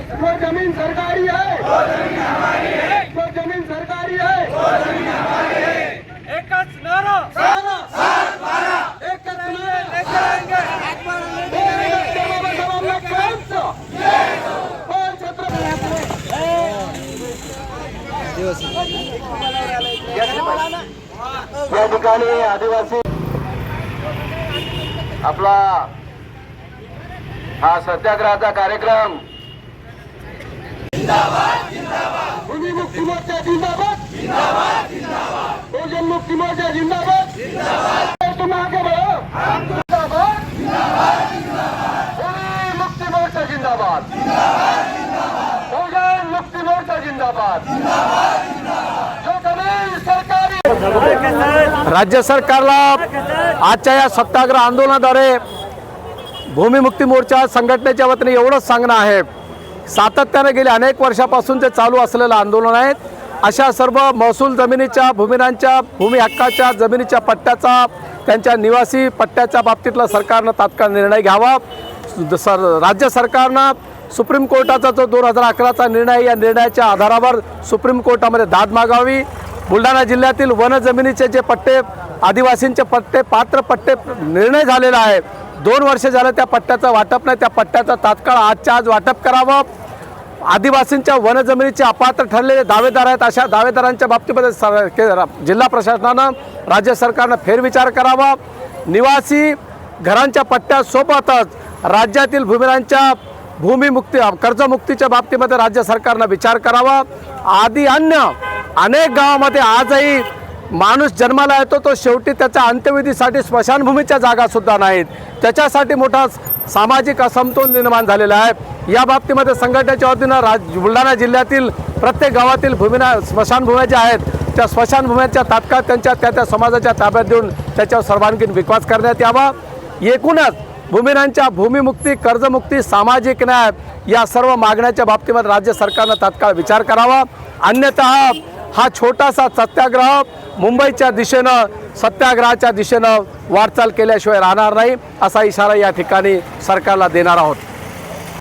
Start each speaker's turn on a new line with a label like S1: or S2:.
S1: वो जमीन सरकारी है, वो जमीन हमारी है, वो जमीन सरकारी है, वो जमीन हमारी है।
S2: एकच नारा
S1: सात बारा
S2: एकच नारा लेकर आएंगे।
S1: या ठिकाणी आदिवासी आपला हा सत्याग्रहाचा कार्यक्रम भूमी मुक्ती मोर्चा जिंदाबाद, बहुजन मुक्ती मोर्चा जिंदाबाद, तुम आगे बढ़ो, जिंदाबाद, भूमि मुक्ती मोर्चा जिंदाबाद, बहुजन मुक्ती मोर्चा जिंदाबाद, जो जमीन सरकारी।
S3: राज्य सरकारला आजच्या या सत्याग्रह आंदोलनाद्वारे भूमिमुक्ती मोर्चा संघटनेच्या वतीने एवढंच सांगणं आहे, सातत्याने गेले अनेक वर्षापासून जे चालू असलेलं आंदोलन आहे, अशा सर्व महसूल जमिनीच्या भूमिनांच्या भूमी हक्काच्या जमिनीच्या पट्ट्याचा त्यांच्या निवासी पट्ट्याच्या बाबतीतला सरकारनं तात्काळ निर्णय घ्यावा। राज्य सरकारनं सुप्रीम कोर्टाचा जो 2011चा निर्णय, या निर्णयाच्या आधारावर सुप्रीम कोर्टामध्ये दाद मागावी। बुलढाणा जिल्ह्यातील वन जमिनीचे जे पट्टे, आदिवासींचे पट्टे, पात्र पट्टे निर्णय झालेला आहे, 2 वर्ष झालं त्या पट्ट्याचं वाटप नाही, त्या पट्ट्याचं तात्काळ आजच्या आज वाटप करावं। आदिवासींच्या वन जमिनीचे अपात्र ठरलेले दावेदार आहेत, अशा दावेदारांच्या बाबतीमध्ये जिल्हा प्रशासनानं, राज्य सरकारनं फेरविचार करावा। निवासी घरांच्या पट्ट्यासोबतच राज्यातील भूमिरांच्या भूमिमुक्ती कर्जमुक्तीच्या बाबतीमध्ये राज्य सरकारनं विचार करावा। आदी अन्य अनेक गावामध्ये आजही माणूस जन्माला येतो, तो शेवटी त्याच्या अंत्यविधीसाठी स्मशानभूमीच्या जागासुद्धा नाहीत, त्याच्यासाठी मोठा सामाजिक असमतोल निर्माण झालेला आहे। या बाबतीमध्ये संघटनेच्या वतीनं बुलढाणा जिल्ह्यातील प्रत्येक गावातील स्मशानभूम्या ज्या आहेत, त्या स्मशानभूम्यांच्या तात्काळ त्यांच्या त्या समाजाच्या ताब्यात देऊन त्याच्यावर सर्वांगीण विकास करण्यात यावा। एकूणच भूमिनांच्या भूमिमुक्ती, कर्जमुक्ती, सामाजिक न्याय या सर्व मागण्याच्या बाबतीमध्ये राज्य सरकारनं तात्काळ विचार करावा, अन्यथा हा छोटासा सत्याग्रह मुंबईच्या दिशेनं, सत्याग्रहाच्या दिशेनं वाटचाल केल्याशिवाय राहणार नाही, असा इशारा या ठिकाणी सरकारला देणार आहोत।